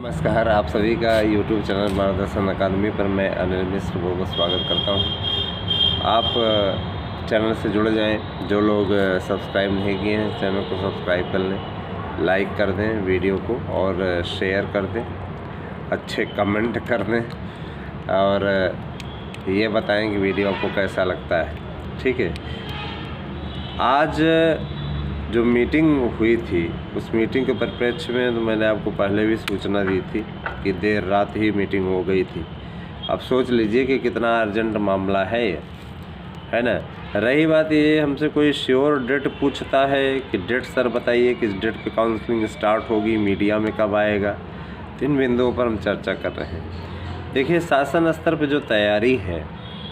नमस्कार, आप सभी का YouTube चैनल मार्गदर्शन अकादमी पर मैं अनिल मिश्र बहुत स्वागत करता हूं। आप चैनल से जुड़ जाएं। जो लोग सब्सक्राइब नहीं किए हैं चैनल को सब्सक्राइब कर लें, लाइक कर दें वीडियो को और शेयर कर दें, अच्छे कमेंट कर दें और ये बताएं कि वीडियो आपको कैसा लगता है। ठीक है, आज जो मीटिंग हुई थी उस मीटिंग के परिप्रेक्ष्य में तो मैंने आपको पहले भी सूचना दी थी कि देर रात ही मीटिंग हो गई थी। अब सोच लीजिए कि कितना अर्जेंट मामला है ये, है ना। रही बात ये, हमसे कोई श्योर डेट पूछता है कि डेट सर बताइए किस डेट पे काउंसलिंग स्टार्ट होगी, मीडिया में कब आएगा। तो इन बिंदुओं पर हम चर्चा कर रहे हैं। देखिए, शासन स्तर पर जो तैयारी है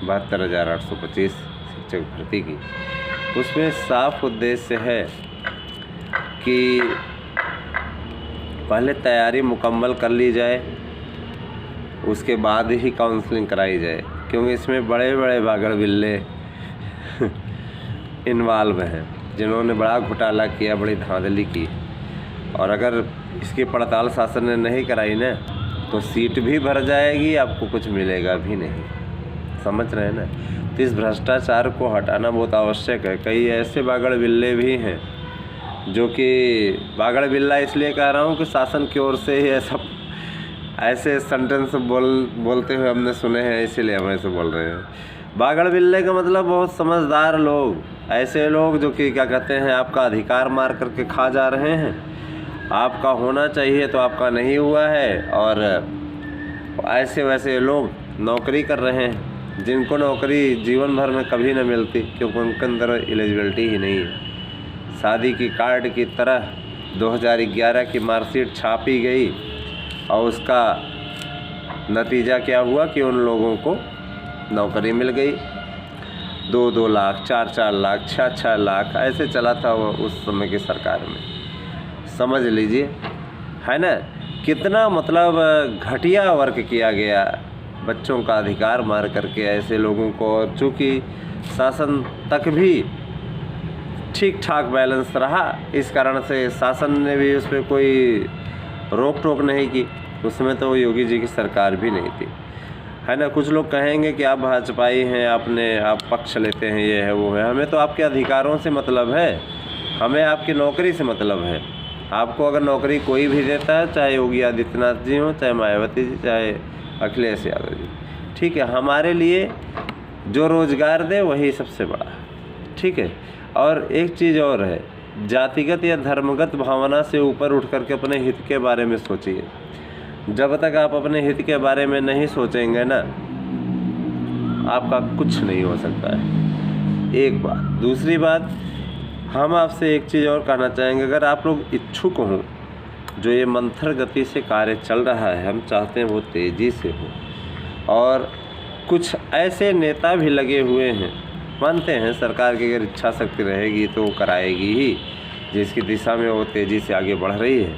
72,825 शिक्षक भर्ती की, उसमें साफ उद्देश्य है कि पहले तैयारी मुकम्मल कर ली जाए, उसके बाद ही काउंसलिंग कराई जाए, क्योंकि इसमें बड़े बड़े बागड़ बिल्ले इन्वॉल्व हैं जिन्होंने बड़ा घोटाला किया, बड़ी धांधली की। और अगर इसकी पड़ताल शासन ने नहीं कराई ना तो सीट भी भर जाएगी, आपको कुछ मिलेगा भी नहीं। समझ रहे हैं ना। तो इस भ्रष्टाचार को हटाना बहुत आवश्यक है। कई ऐसे बागड़ बिल्ले भी हैं जो कि बागड़ बिल्ला इसलिए कह रहा हूँ कि शासन की ओर से ही ऐसे सेंटेंस बोलते हुए हमने सुने हैं, इसीलिए हम ऐसे बोल रहे हैं। बागड़ बिल्ले का मतलब बहुत समझदार लोग, ऐसे लोग जो कि क्या कहते हैं, आपका अधिकार मार करके खा जा रहे हैं। आपका होना चाहिए तो आपका नहीं हुआ है, और ऐसे वैसे लोग नौकरी कर रहे हैं जिनको नौकरी जीवन भर में कभी न मिलती, क्योंकि उनके अंदर एलिजिबिलिटी ही नहीं है। शादी की कार्ड की तरह 2011 की मार्कशीट छापी गई और उसका नतीजा क्या हुआ कि उन लोगों को नौकरी मिल गई। 2-2 लाख, 4-4 लाख, 6-6 लाख ऐसे चला था वो उस समय की सरकार में। समझ लीजिए, है ना, कितना मतलब घटिया वर्क किया गया बच्चों का अधिकार मार करके ऐसे लोगों को। और चूँकि शासन तक भी ठीक ठाक बैलेंस रहा, इस कारण से शासन ने भी उस पर कोई रोक टोक नहीं की। उसमें तो योगी जी की सरकार भी नहीं थी, है ना। कुछ लोग कहेंगे कि आप भाजपाई हैं, आप पक्ष लेते हैं, ये है वो है। हमें तो आपके अधिकारों से मतलब है, हमें आपकी नौकरी से मतलब है। आपको अगर नौकरी कोई भी देता है, चाहे योगी आदित्यनाथ जी हों, चाहे मायावती जी, चाहे अखिलेश यादव जी, ठीक है, हमारे लिए जो रोज़गार दे वही सबसे बड़ा है। ठीक है। और एक चीज़ और है, जातिगत या धर्मगत भावना से ऊपर उठ करके अपने हित के बारे में सोचिए। जब तक आप अपने हित के बारे में नहीं सोचेंगे ना, आपका कुछ नहीं हो सकता है। एक बात। दूसरी बात, हम आपसे एक चीज़ और कहना चाहेंगे, अगर आप लोग इच्छुक हों, जो ये मंथर गति से कार्य चल रहा है, हम चाहते हैं वो तेज़ी से हो। और कुछ ऐसे नेता भी लगे हुए हैं, मानते हैं सरकार की अगर इच्छा शक्ति रहेगी तो वो कराएगी ही, जिसकी दिशा में वो तेज़ी से आगे बढ़ रही है।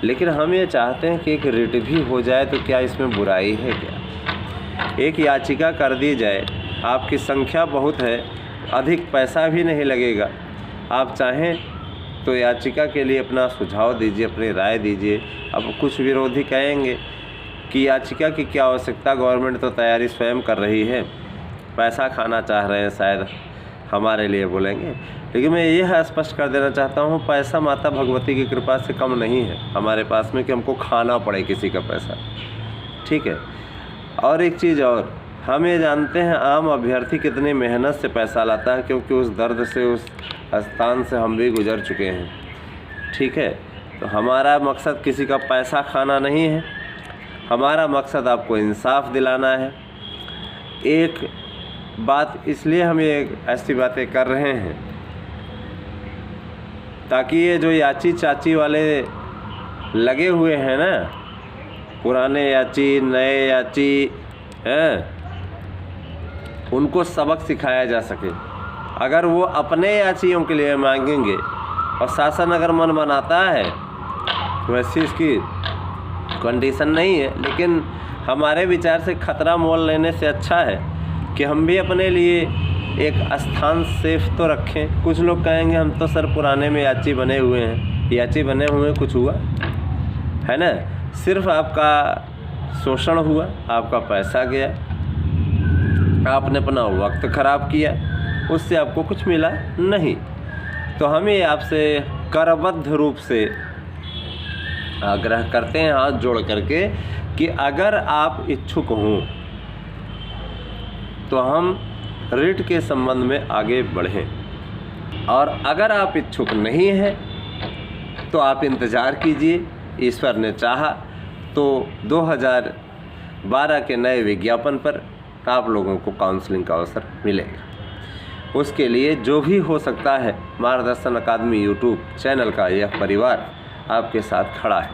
लेकिन हम ये चाहते हैं कि एक रिट भी हो जाए, तो क्या इसमें बुराई है क्या? एक याचिका कर दी जाए, आपकी संख्या बहुत है, अधिक पैसा भी नहीं लगेगा। आप चाहें तो याचिका के लिए अपना सुझाव दीजिए, अपनी राय दीजिए। अब कुछ विरोधी कहेंगे कि याचिका की क्या आवश्यकता, गवर्नमेंट तो तैयारी स्वयं कर रही है, पैसा खाना चाह रहे हैं शायद, हमारे लिए बोलेंगे। लेकिन मैं यह स्पष्ट कर देना चाहता हूँ, पैसा माता भगवती की कृपा से कम नहीं है हमारे पास में कि हमको खाना पड़े किसी का पैसा। ठीक है। और एक चीज़ और, हम ये जानते हैं आम अभ्यर्थी कितनी मेहनत से पैसा लाता है, क्योंकि उस दर्द से, उस स्थान से हम भी गुजर चुके हैं। ठीक है। तो हमारा मकसद किसी का पैसा खाना नहीं है, हमारा मकसद आपको इंसाफ दिलाना है। एक बात इसलिए हम ये ऐसी बातें कर रहे हैं ताकि ये जो याची चाची वाले लगे हुए हैं ना, पुराने याची नए याची हैं, उनको सबक सिखाया जा सके। अगर वो अपने याचियों के लिए मांगेंगे और शासन अगर मन बनाता है, वैसे इसकी कंडीशन नहीं है, लेकिन हमारे विचार से खतरा मोल लेने से अच्छा है कि हम भी अपने लिए एक स्थान सेफ तो रखें। कुछ लोग कहेंगे हम तो सर पुराने में याची बने हुए हैं, याची बने हुए कुछ हुआ है ना। सिर्फ आपका शोषण हुआ, आपका पैसा गया, आपने अपना वक्त ख़राब किया, उससे आपको कुछ मिला नहीं। तो हमें आपसे करबद्ध रूप से आग्रह करते हैं हाथ जोड़ करके कि अगर आप इच्छुक हों तो हम रिट के संबंध में आगे बढ़ें, और अगर आप इच्छुक नहीं हैं तो आप इंतज़ार कीजिए। ईश्वर ने चाहा तो 2012 के नए विज्ञापन पर आप लोगों को काउंसलिंग का अवसर मिलेगा। उसके लिए जो भी हो सकता है, मार्गदर्शन अकादमी यूट्यूब चैनल का यह परिवार आपके साथ खड़ा है।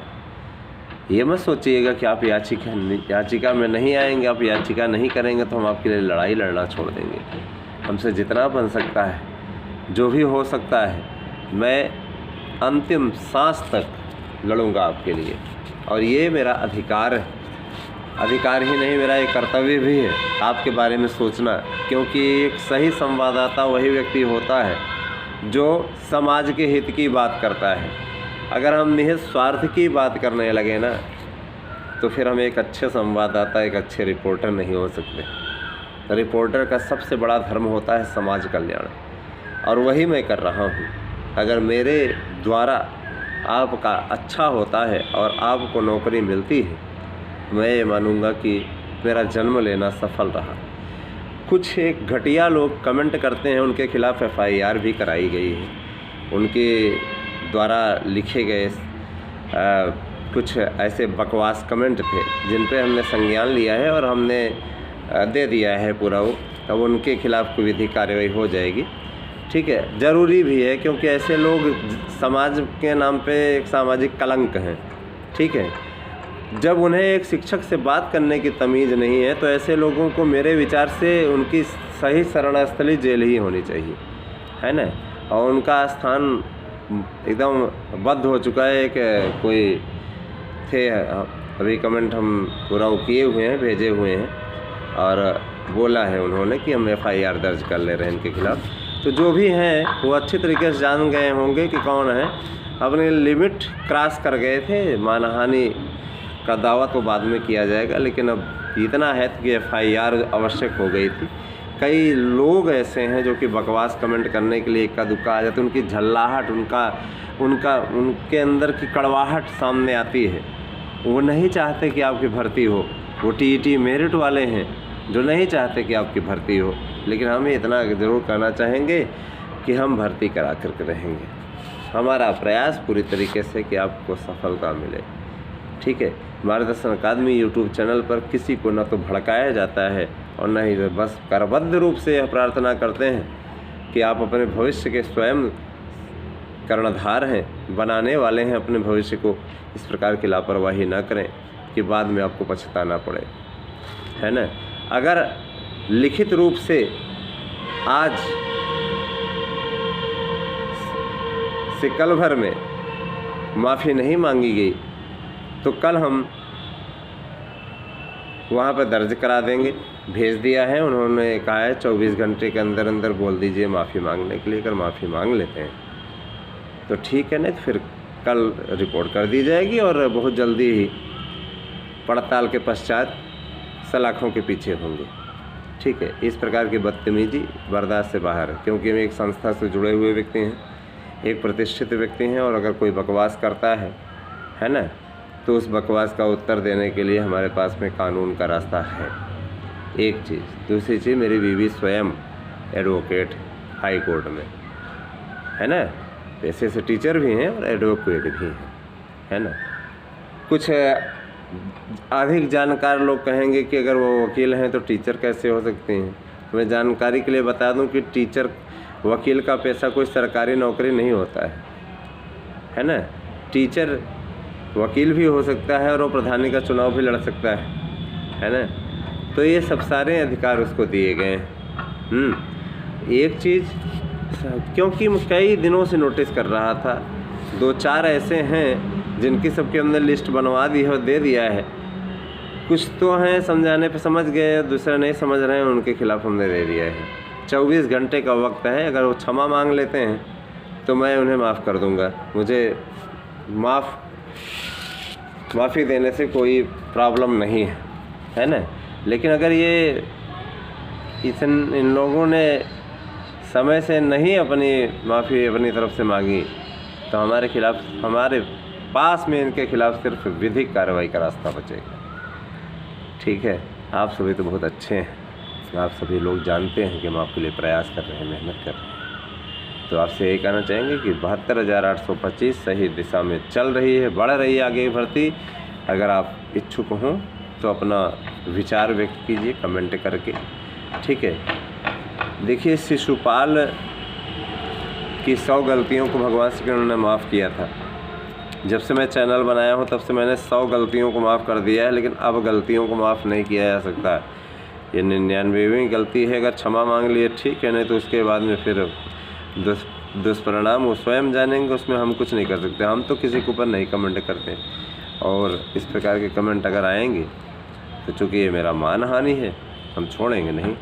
ये मत सोचिएगा कि आप याचिका में नहीं आएंगे, आप याचिका नहीं करेंगे तो हम आपके लिए लड़ाई लड़ना छोड़ देंगे। हमसे जितना बन सकता है, जो भी हो सकता है, मैं अंतिम सांस तक लड़ूंगा आपके लिए, और ये मेरा अधिकार है। अधिकार ही नहीं, मेरा एक कर्तव्य भी है आपके बारे में सोचना, क्योंकि एक सही संवाददाता वही व्यक्ति होता है जो समाज के हित की बात करता है। अगर हम निहित स्वार्थ की बात करने लगे ना, तो फिर हम एक अच्छे संवाददाता, एक अच्छे रिपोर्टर नहीं हो सकते। रिपोर्टर का सबसे बड़ा धर्म होता है समाज कल्याण, और वही मैं कर रहा हूँ। अगर मेरे द्वारा आपका अच्छा होता है और आपको नौकरी मिलती है, मैं ये मानूंगा कि मेरा जन्म लेना सफल रहा। कुछ एक घटिया लोग कमेंट करते हैं, उनके खिलाफ़ FIR भी कराई गई है। उनके द्वारा लिखे गए कुछ ऐसे बकवास कमेंट थे जिन पे हमने संज्ञान लिया है और हमने दे दिया है पूरा वो। अब उनके खिलाफ़ कोई विधिक कार्रवाई हो जाएगी, ठीक है। ज़रूरी भी है, क्योंकि ऐसे लोग समाज के नाम पे एक सामाजिक कलंक हैं, ठीक है। जब उन्हें एक शिक्षक से बात करने की तमीज़ नहीं है, तो ऐसे लोगों को मेरे विचार से उनकी सही शरणस्थली जेल ही होनी चाहिए, है ना। और उनका स्थान एकदम बद्ध हो चुका है। एक कोई थे, अभी कमेंट हम पूरा किए हुए हैं, भेजे हुए हैं, और बोला है उन्होंने कि हम FIR दर्ज कर ले रहे हैं इनके खिलाफ़। तो जो भी हैं वो अच्छी तरीके से जान गए होंगे कि कौन है। अपनी लिमिट क्रॉस कर गए थे। मानहानि का दावा तो बाद में किया जाएगा, लेकिन अब इतना है कि FIR आवश्यक हो गई थी। कई लोग ऐसे हैं जो कि बकवास कमेंट करने के लिए इक्का दुक्का आ जाते, उनकी झल्लाहट, उनके अंदर की कड़वाहट सामने आती है। वो नहीं चाहते कि आपकी भर्ती हो। वो TET मेरिट वाले हैं जो नहीं चाहते कि आपकी भर्ती हो, लेकिन हम इतना ज़रूर कहना चाहेंगे कि हम भर्ती करा करके रहेंगे। हमारा प्रयास पूरी तरीके से कि आपको सफलता मिले, ठीक है। मार्गदर्शन अकादमी यूट्यूब चैनल पर किसी को न तो भड़काया जाता है और न ही बस करबद्ध रूप से यह प्रार्थना करते हैं कि आप अपने भविष्य के स्वयं कर्णधार हैं, बनाने वाले हैं अपने भविष्य को। इस प्रकार की लापरवाही ना करें कि बाद में आपको पछताना पड़े, है ना। अगर लिखित रूप से आज से कल भर में माफ़ी नहीं मांगी गई, तो कल हम वहाँ पर दर्ज करा देंगे। भेज दिया है, उन्होंने कहा है 24 घंटे के अंदर अंदर बोल दीजिए माफ़ी मांगने के लिए। अगर माफ़ी मांग लेते हैं तो ठीक है, नहीं तो फिर कल रिपोर्ट कर दी जाएगी और बहुत जल्दी ही पड़ताल के पश्चात सलाखों के पीछे होंगे, ठीक है। इस प्रकार की बदतमीजी बर्दाश्त से बाहर है, क्योंकि हम एक संस्था से जुड़े हुए व्यक्ति हैं, एक प्रतिष्ठित व्यक्ति हैं, और अगर कोई बकवास करता है ना, तो उस बकवास का उत्तर देने के लिए हमारे पास में कानून का रास्ता है। एक चीज़। दूसरी चीज़, मेरी बीवी स्वयं एडवोकेट हाई कोर्ट में, है ना। पैसे से टीचर भी हैं और एडवोकेट भी हैं, है ना। कुछ अधिक जानकार लोग कहेंगे कि अगर वो वकील हैं तो टीचर कैसे हो सकते हैं। मैं जानकारी के लिए बता दूं कि टीचर, वकील का पैसा कोई सरकारी नौकरी नहीं होता है ना। टीचर वकील भी हो सकता है और वो प्रधानी का चुनाव भी लड़ सकता है ना। तो ये सब सारे अधिकार उसको दिए गए हैं। एक चीज़, क्योंकि मैं कई दिनों से नोटिस कर रहा था, 2-4 ऐसे हैं जिनकी सबके हमने लिस्ट बनवा दी है और दे दिया है। कुछ तो हैं समझाने पे समझ गए, दूसरे नहीं समझ रहे हैं, उनके खिलाफ़ हमने दे दिया है। 24 घंटे का वक्त है। अगर वो क्षमा मांग लेते हैं तो मैं उन्हें माफ़ कर दूंगा। मुझे माफ़ माफ़ी देने से कोई प्रॉब्लम नहीं है ना। लेकिन अगर ये इन लोगों ने समय से नहीं अपनी माफ़ी अपनी तरफ से मांगी तो हमारे खिलाफ, हमारे पास में इनके खिलाफ सिर्फ विधिक कार्रवाई का रास्ता बचेगा। ठीक है, आप सभी तो बहुत अच्छे हैं, आप सभी लोग जानते हैं कि हम आपके लिए प्रयास कर रहे हैं, मेहनत कर रहे हैं। तो आपसे यही कहना चाहेंगे कि 72,825 सही दिशा में चल रही है, बढ़ रही है आगे भर्ती। अगर आप इच्छुक हों तो अपना विचार व्यक्त कीजिए कमेंट करके। ठीक है, देखिए शिशुपाल की 100 गलतियों को भगवान श्री कृष्ण ने माफ़ किया था। जब से मैं चैनल बनाया हूँ तब से मैंने 100 गलतियों को माफ़ कर दिया है, लेकिन अब गलतियों को माफ़ नहीं किया जा सकता। ये 99वीं गलती है, अगर क्षमा मांग लिए ठीक है, नहीं तो उसके बाद में फिर दुष्परिणाम वो स्वयं जानेंगे, उसमें हम कुछ नहीं कर सकते। हम तो किसी के ऊपर नहीं कमेंट करते, और इस प्रकार के कमेंट अगर आएंगे तो चूँकि ये मेरा मानहानि है, हम छोड़ेंगे नहीं,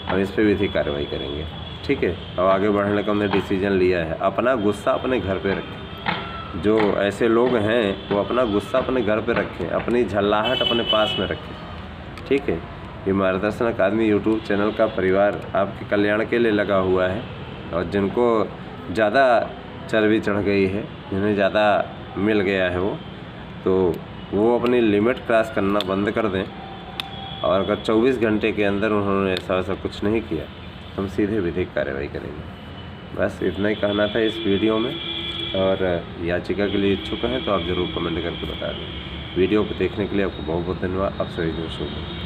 हम इस पर विधिक कार्रवाई करेंगे। ठीक है, अब आगे बढ़ने का हमने डिसीजन लिया है। अपना गुस्सा अपने घर पे रखें, जो ऐसे लोग हैं वो अपना गुस्सा अपने घर पे रखें, अपनी झल्लाहट अपने पास में रखें। ठीक है, ये मार्गदर्शन अकादमी यूट्यूब चैनल का परिवार आपके कल्याण के लिए लगा हुआ है, और जिनको ज़्यादा चर्बी चढ़ गई है, जिन्हें ज़्यादा मिल गया है वो अपनी लिमिट क्रॉस करना बंद कर दें। और अगर 24 घंटे के अंदर उन्होंने ऐसा कुछ नहीं किया तो हम सीधे विधिक कार्रवाई करेंगे। बस इतना ही कहना था इस वीडियो में, और याचिका के लिए इच्छुक हैं तो आप ज़रूर कमेंट करके बता दें। वीडियो को देखने के लिए आपको बहुत बहुत धन्यवाद। आप सभी को शुभ।